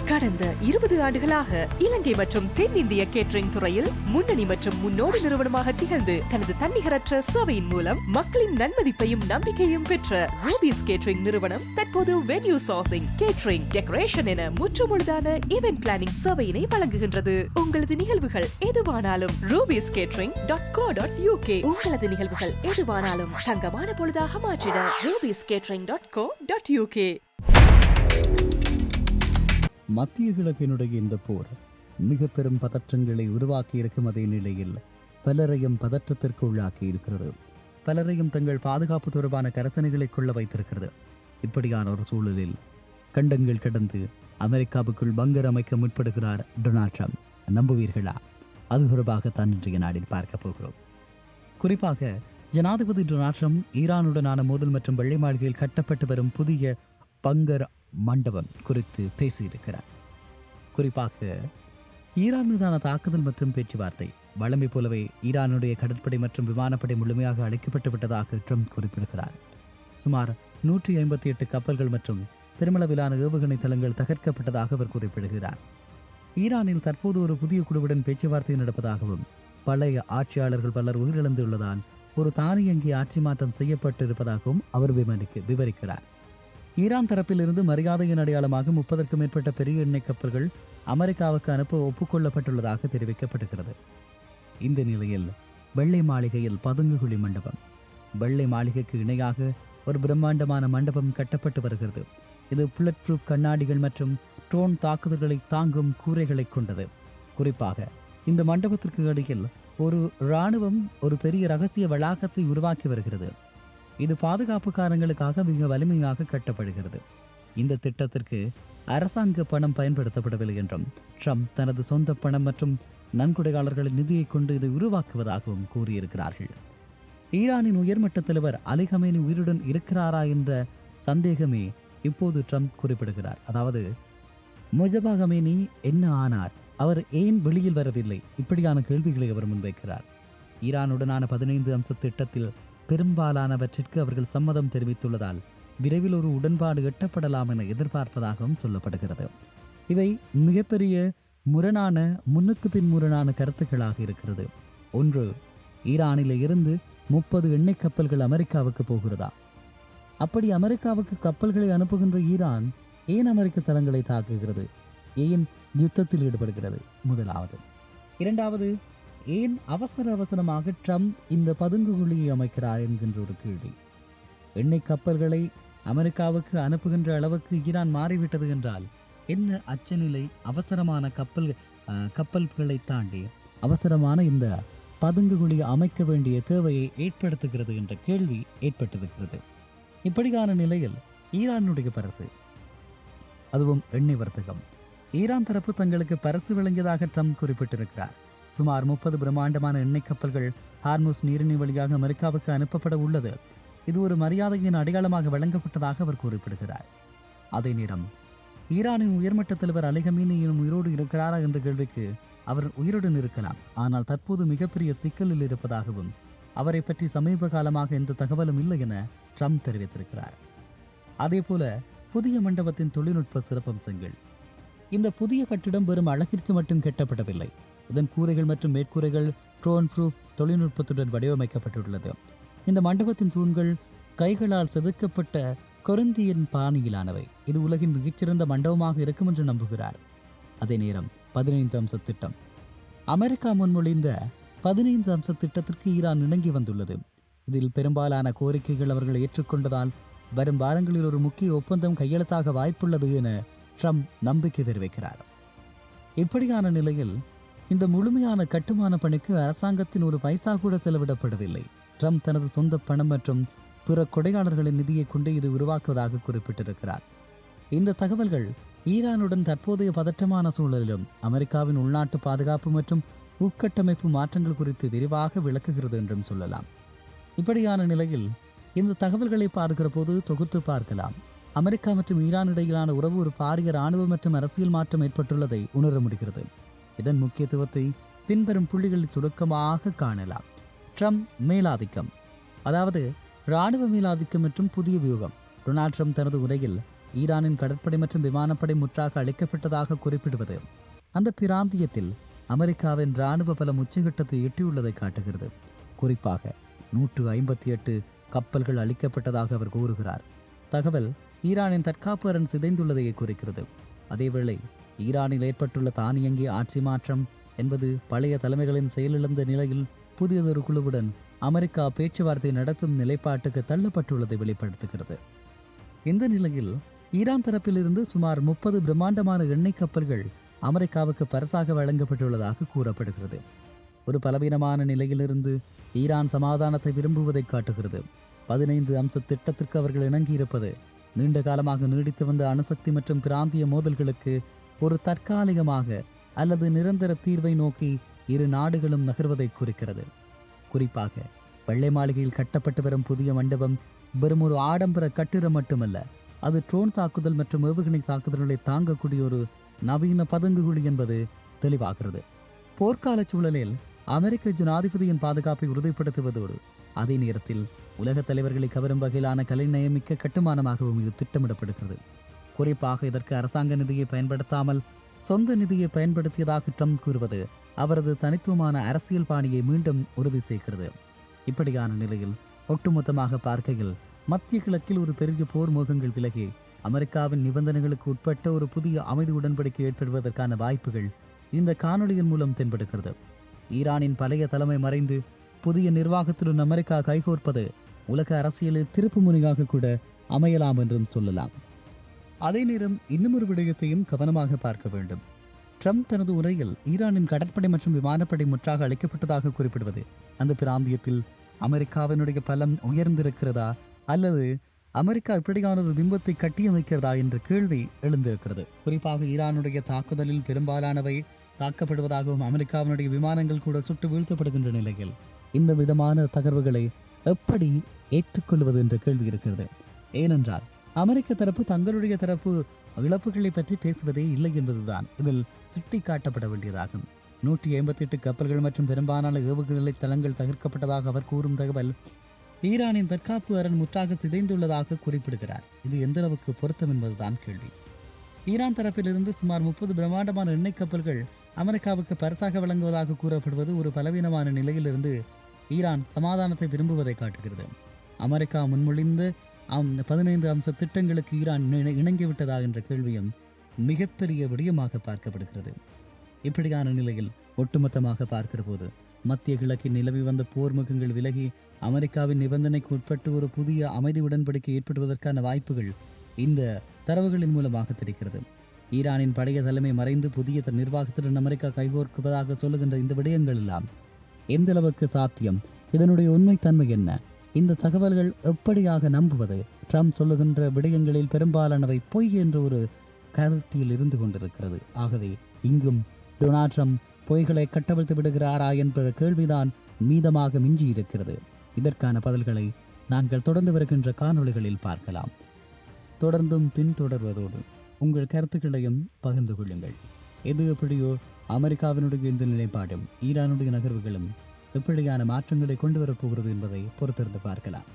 கடந்த 20 ஆண்டுகளாக இலங்கை மற்றும் தென்னிந்திய கேட்டரிங் துறையில் முன்னணி மற்றும் முன்னோடி நிறுவனமாக திகழ்ந்து தனது தன்னிகரற்ற சேவையின் மூலம் மக்களின் நன்மதிப்பையும் நம்பிக்கையும் பெற்ற ரூபீஸ் கேட்டரிங் நிறுவனம் தற்போது வென்யூ சோர்சிங், கேட்டரிங், டெக்கரேஷன் என முற்றுமுழுதான ஈவென்ட் பிளானிங் சேவையினை வழங்குகின்றது. உங்களது நிகழ்வுகள் எதுவானாலும் rubiescatering.co.uk உங்களது நிகழ்வுகள் எதுவானாலும் தங்கமான பொழுதாக மாற்றிட rubiescatering.co.uk. மத்திய கிழக்கினுடைய இந்த போர் மிக பெரும் பதற்றங்களை உருவாக்கி இருக்கும் அதே நிலையில் பலரையும் பதற்றத்திற்கு உள்ளாக்கி இருக்கிறது. பலரையும் தங்கள் பாதுகாப்பு தொடர்பான கரசனைகளை கொள்ள வைத்திருக்கிறது. இப்படியான ஒரு சூழலில் கண்டங்கள் கடந்து அமெரிக்காவுக்குள் பங்கர் அமைக்க முற்படுகிறார் டொனால்ட் ட்ரம்ப். நம்புவீர்களா? அது தொடர்பாகத்தான் இன்றைய நாளில் பார்க்க போகிறோம். குறிப்பாக ஜனாதிபதி டொனால்ட் ட்ரம்ப் ஈரானுடனான மோதல் மற்றும் வெள்ளை மாளிகையில் கட்டப்பட்டு வரும் புதிய பங்கர் மண்டபம் குறித்து பேசியிருக்கிறார். குறிப்பாக ஈரான் மீதான தாக்குதல் மற்றும் பேச்சுவார்த்தை வழமை போலவே ஈரானுடைய கடற்படை மற்றும் விமானப்படை முழுமையாக அழைக்கப்பட்டு விட்டதாக ட்ரம்ப் குறிப்பிடுகிறார். சுமார் 158 கப்பல்கள் மற்றும் பெருமளவிலான ஏவுகணை தளங்கள் தகர்க்கப்பட்டதாக அவர் குறிப்பிடுகிறார். ஈரானில் தற்போது ஒரு புதிய குழுவுடன் பேச்சுவார்த்தை நடப்பதாகவும் பழைய ஆட்சியாளர்கள் பலர் உயிரிழந்துள்ளதால் ஒரு தானியங்கி ஆட்சி மாற்றம் செய்யப்பட்டிருப்பதாகவும் அவர் விவரிக்கிறார். ஈரான் தரப்பிலிருந்து மரியாதையின் அடையாளமாக 30க்கும் மேற்பட்ட பெரிய எண்ணெய் கப்பல்கள் அமெரிக்காவுக்கு அனுப்ப ஒப்புக்கொள்ளப்பட்டுள்ளதாக தெரிவிக்கப்படுகிறது. இந்த நிலையில் வெள்ளை மாளிகையில் பதுங்குகுழி மண்டபம், வெள்ளை மாளிகைக்கு இணையாக ஒரு பிரம்மாண்டமான மண்டபம் கட்டப்பட்டு வருகிறது. இது புல்லட் ப்ரூஃப் கண்ணாடிகள் மற்றும் ட்ரோன் தாக்குதல்களை தாங்கும் கூரைகளை கொண்டது. குறிப்பாக இந்த மண்டபத்திற்கு இடையில் ஒரு இராணுவம் ஒரு பெரிய ரகசிய வளாகத்தை உருவாக்கி வருகிறது. இது பாதுகாப்பு காரணங்களுக்காக மிக வலிமையாக கட்டப்படுகிறது. இந்த திட்டத்திற்கு அரசாங்க பணம் பயன்படுத்தப்படவில்லை என்றும் ட்ரம்ப் தனது சொந்த பணம் மற்றும் நன்கொடையாளர்களின் நிதியை கொண்டு இதை உருவாக்குவதாகவும் கூறியிருக்கிறார்கள். ஈரானின் உயர்மட்ட தலைவர் அலி கமேனி உயிருடன் இருக்கிறாரா என்ற சந்தேகமே இப்போது ட்ரம்ப் குறிப்பிடுகிறார். அதாவது முஜபா கமேனி என்ன ஆனார், அவர் ஏன் வெளியில் வரவில்லை, இப்படியான கேள்விகளை அவர் முன்வைக்கிறார். ஈரானுடனான 15 அம்ச திட்டத்தில் பெரும்பாலானவற்றிற்கு அவர்கள் சம்மதம் தெரிவித்துள்ளதால் விரைவில் ஒரு உடன்பாடு எட்டப்படலாம் என எதிர்பார்ப்பதாகவும் சொல்லப்படுகிறது. இவை மிகப்பெரிய முன்னுக்கு பின் முரணான கருத்துக்களாக இருக்கிறது. ஒன்று, ஈரானில் இருந்து 30 எண்ணெய் கப்பல்கள் அமெரிக்காவுக்கு போகிறதா? அப்படி அமெரிக்காவுக்கு கப்பல்களை அனுப்புகின்ற ஈரான் ஏன் அமெரிக்க தளங்களை தாக்குகிறது? ஏன் யுத்தத்தில் ஈடுபடுகிறது? முதலாவது. இரண்டாவது, ஏன் அவசரமாக ட்ரம்ப் இந்த பதுங்குகுழியை அமைக்கிறார் என்கின்ற ஒரு கேள்வி. எண்ணெய் கப்பல்களை அமெரிக்காவுக்கு அனுப்புகின்ற அளவுக்கு ஈரான் மாறிவிட்டது என்றால் என்ன அச்சநிலை அவசரமான கப்பல்களை தாண்டி அவசரமான இந்த பதுங்குகுழி அமைக்க வேண்டிய தேவையை ஏற்படுத்துகிறது என்ற கேள்வி ஏற்பட்டிருக்கிறது. இப்படியான நிலையில் ஈரானுடைய பரிசு, அதுவும் எண்ணெய் வர்த்தகம், ஈரான் தரப்பு தங்களுக்கு பரிசு வழங்கியதாக ட்ரம்ப் குறிப்பிட்டிருக்கிறார். சுமார் 30 பிரம்மாண்டமான எண்ணெய் கப்பல்கள் ஹார்முஸ் நீரிணை வழியாக அமெரிக்காவுக்கு அனுப்பப்பட உள்ளது. இது ஒரு மரியாதையின் அடையாளமாக வழங்கப்பட்டதாக அவர் குறிப்பிடுகிறார். அதே நேரம் ஈரானின் உயர்மட்ட தலைவர் அலி கமேனி உயிரோடு இருக்கிறாரா என்ற கேள்விக்கு அவர் உயிருடன் இருக்கலாம், ஆனால் தற்போது மிகப்பெரிய சிக்கலில் இருப்பதாகவும் அவரை பற்றி சமீப காலமாக எந்த தகவலும் இல்லை என ட்ரம்ப் தெரிவித்திருக்கிறார். அதே போல புதிய மண்டபத்தின் தொழில்நுட்ப சிறப்பம்சங்கள். இந்த புதிய கட்டிடம் வெறும் அழகிற்கு மட்டும் கட்டப்படவில்லை. இதன் கூரைகள் மற்றும் மேற்கூரைகள் ட்ரோன் ப்ரூஃப் தொழில்நுட்பத்துடன் வடிவமைக்கப்பட்டுள்ளது. இந்த மண்டபத்தின் தூண்கள் கைகளால் செதுக்கப்பட்ட கொரிந்தியன் பாணியிலானவை. இது உலகின் மிகச்சிறந்த மண்டபமாக இருக்கும் என்று நம்புகிறார். அதே நேரம் 15 அம்ச திட்டம். அமெரிக்கா முன்மொழிந்த 15 அம்ச திட்டத்திற்கு ஈரான் இணங்கி வந்துள்ளது. இதில் பெரும்பாலான கோரிக்கைகள் அவர்கள் ஏற்றுக்கொண்டதால் வரும் வாரங்களில் ஒரு முக்கிய ஒப்பந்தம் கையெழுத்தாக வாய்ப்புள்ளது என ட்ரம்ப் நம்பிக்கை தெரிவிக்கிறார். இப்படியான நிலையில் இந்த முழுமையான கட்டுமான பணிக்கு அரசாங்கத்தின் ஒரு பைசா கூட செலவிடப்படவில்லை. ட்ரம்ப் தனது சொந்த பணம் மற்றும் பிற கொடையாளர்களின் நிதியை கொண்டு இது உருவாக்குவதாக குறிப்பிட்டிருக்கிறார். இந்த தகவல்கள் ஈரானுடன் தற்போதைய பதற்றமான சூழலிலும் அமெரிக்காவின் உள்நாட்டு பாதுகாப்பு மற்றும் உட்கட்டமைப்பு மாற்றங்கள் குறித்து விரிவாக விளக்குகிறது என்றும் சொல்லலாம். இப்படியான நிலையில் இந்த தகவல்களை பார்க்கிற போது தொகுத்து பார்க்கலாம். அமெரிக்கா மற்றும் ஈரான் இடையிலான உறவு ஒரு பாரிய இராணுவ மற்றும் அரசியல் மாற்றம் ஏற்பட்டுள்ளதை உணர முடிகிறது. இதன் முக்கியத்துவத்தை பின்வரும் புள்ளிகளில் சுருக்கமாக காணலாம். ட்ரம்ப் மேலாதிக்கம், அதாவது இராணுவ மேலாதிக்கம் மற்றும் புதிய வியூகம். டொனால்ட் ட்ரம்ப் தனது உரையில் ஈரானின் கடற்படை மற்றும் விமானப்படை முற்றாக அளிக்கப்பட்டதாக குறிப்பிடுவது அந்த பிராந்தியத்தில் அமெரிக்காவின் இராணுவ பலம் உச்சகட்டத்தை எட்டியுள்ளதை காட்டுகிறது. குறிப்பாக 158 கப்பல்கள் அளிக்கப்பட்டதாக அவர் கூறுகிறார். தகவல் ஈரானின் தற்காப்பு அரண் சிதைந்துள்ளதையே குறிக்கிறது. அதேவேளை ஈரானில் ஏற்பட்டுள்ள தானியங்கி ஆட்சி மாற்றம் என்பது பழைய தலைமைகளின் செயலிழந்த நிலையில் புதியதொரு குழுவுடன் அமெரிக்கா பேச்சுவார்த்தை நடத்தும் நிலைப்பாட்டுக்கு தள்ளப்பட்டுள்ளதை வெளிப்படுத்துகிறது. இந்த நிலையில் ஈரான் தரப்பிலிருந்து சுமார் 30 பிரம்மாண்டமான எண்ணெய் கப்பல்கள் அமெரிக்காவுக்கு பரிசாக வழங்கப்பட்டுள்ளதாக கூறப்படுகிறது. ஒரு பலவீனமான நிலையிலிருந்து ஈரான் சமாதானத்தை விரும்புவதை காட்டுகிறது. 15 அம்ச திட்டத்திற்கு அவர்கள் இணங்கியிருப்பது நீண்ட காலமாக நீடித்து வந்த அணுசக்தி மற்றும் பிராந்திய மோதல்களுக்கு ஒரு தற்காலிகமாக அல்லது நிரந்தர தீர்வை நோக்கி இரு நாடுகளும் நகர்வதை குறிக்கிறது. குறிப்பாக வெள்ளை மாளிகையில் கட்டப்பட்டு வரும் புதிய மண்டபம் வெறும் ஒரு ஆடம்பர கட்டிடம் மட்டுமல்ல, அது ட்ரோன் தாக்குதல் மற்றும் ஏவுகணை தாக்குதல்களை தாங்கக்கூடிய ஒரு நவீன பதுங்குகுழி என்பது தெளிவாகிறது. போர்க்கால சூழலில் அமெரிக்க ஜனாதிபதியின் பாதுகாப்பை உறுதிப்படுத்துவதோடு அதே நேரத்தில் உலக தலைவர்களை கவரும் வகையிலான கலைநயமிக்க கட்டுமானமாகவும் இது திட்டமிடப்படுகிறது. குறிப்பாக இதற்கு அரசாங்க நிதியை பயன்படுத்தாமல் சொந்த நிதியை பயன்படுத்தியதாக ட்ரம்ப் கூறுவது அவரது தனித்துவமான அரசியல் பாணியை மீண்டும் உறுதி செய்கிறது. இப்படியான நிலையில் ஒட்டுமொத்தமாக பார்க்கையில் மத்திய கிழக்கில் ஒரு பெரிய போர் மோகங்கள் விலகி அமெரிக்காவின் நிபந்தனைகளுக்கு உட்பட்ட ஒரு புதிய அமைதி உடன்படிக்கை ஏற்படுவதற்கான வாய்ப்புகள் இந்த காணொளியின் மூலம் தென்படுகிறது. ஈரானின் பழைய தலைமை மறைந்து புதிய நிர்வாகத்துடன் அமெரிக்கா கைகோர்ப்பது உலக அரசியலில் திருப்பு முனையாக கூட அமையலாம் என்றும் சொல்லலாம். அதே நேரம் இன்னும் ஒரு விடயத்தையும் கவனமாக பார்க்க வேண்டும். ட்ரம்ப் தனது உரையில் ஈரானின் கடற்படை மற்றும் விமானப்படை முற்றாக அளிக்கப்பட்டதாக குறிப்பிடுவது அந்த பிராந்தியத்தில் அமெரிக்காவினுடைய பலம் உயர்ந்திருக்கிறதா அல்லது அமெரிக்கா இப்படியான ஒரு பிம்பத்தை கட்டியமைக்கிறதா என்ற கேள்வி எழுந்திருக்கிறது. குறிப்பாக ஈரானுடைய தாக்குதலில் பெரும்பாலானவை தாக்கப்படுவதாகவும் அமெரிக்காவினுடைய விமானங்கள் கூட சுட்டு வீழ்த்தப்படுகின்ற நிலையில் இந்த விதமான தகவல்களை எப்படி ஏற்றுக்கொள்வது என்ற கேள்வி இருக்கிறது. ஏனென்றால் அமெரிக்க தரப்பு தங்களுடைய தரப்பு இழப்புகளை பற்றி பேசுவதே இல்லை என்பதுதான் இதில் சுட்டி காட்டப்பட வேண்டியதாகும். 158 கப்பல்கள் மற்றும் பெரும்பாலான ஏவுகணை தளங்கள் தகர்க்கப்பட்டதாக அவர் கூறும் தகவல் ஈரானின் தற்காப்பு அரண் முற்றாக சிதைந்துள்ளதாக குறிப்பிடுகிறார். இது எந்த அளவுக்கு பொருத்தம் என்பதுதான் கேள்வி. ஈரான் தரப்பிலிருந்து சுமார் 30 பிரம்மாண்டமான எண்ணெய் கப்பல்கள் அமெரிக்காவுக்கு பரிசாக வழங்குவதாக கூறப்படுவது ஒரு பலவீனமான நிலையிலிருந்து ஈரான் சமாதானத்தை விரும்புவதை காட்டுகிறது. அமெரிக்கா முன்மொழிந்த 15 அம்ச திட்டங்களுக்கு ஈரான் இணங்கிவிட்டதா என்ற கேள்வியும் மிகப்பெரிய விடயமாக பார்க்கப்படுகிறது. இப்படியான நிலையில் ஒட்டுமொத்தமாக பார்க்கிற போது மத்திய கிழக்கில் நிலவி வந்த போர் முகங்கள் விலகி அமெரிக்காவின் நிபந்தனைக்கு உட்பட்டு ஒரு புதிய அமைதி உடன்படிக்கை ஏற்படுவதற்கான வாய்ப்புகள் இந்த தரவுகளின் மூலமாக தெரிகிறது. ஈரானின் பழைய தலைமை மறைந்து புதிய நிர்வாகத்துடன் அமெரிக்கா கைகோர்க்குவதாக சொல்லுகின்ற இந்த விடயங்கள் எல்லாம் எந்த அளவுக்கு சாத்தியம், இதனுடைய உண்மைத்தன்மை என்ன, இந்த தகவல்கள் எப்படியாக நம்புவது, ட்ரம்ப் சொல்லுகின்ற விடயங்களில் பெரும்பாலானவை பொய் என்ற ஒரு கருத்தில் இருந்து கொண்டிருக்கிறது. ஆகவே இங்கும் டொனால்ட் ட்ரம்ப் பொய்களை கட்டவிழ்த்து விடுகிறாரா என்ற கேள்விதான் மீதமாக மிஞ்சி இருக்கிறது. இதற்கான பதில்களை நாங்கள் தொடர்ந்து வருகின்ற காணொளிகளில் பார்க்கலாம். தொடர்ந்தும் பின்தொடர்வதோடு உங்கள் கருத்துக்களையும் பகிர்ந்து கொள்ளுங்கள். எது எப்படியோ அமெரிக்காவினுடைய இந்த நிலைப்பாடும் ஈரானுடைய நகர்வுகளும் எப்படியான மாற்றங்களை கொண்டு வரப்போகிறது என்பதை பொறுத்திருந்து பார்க்கலாம்.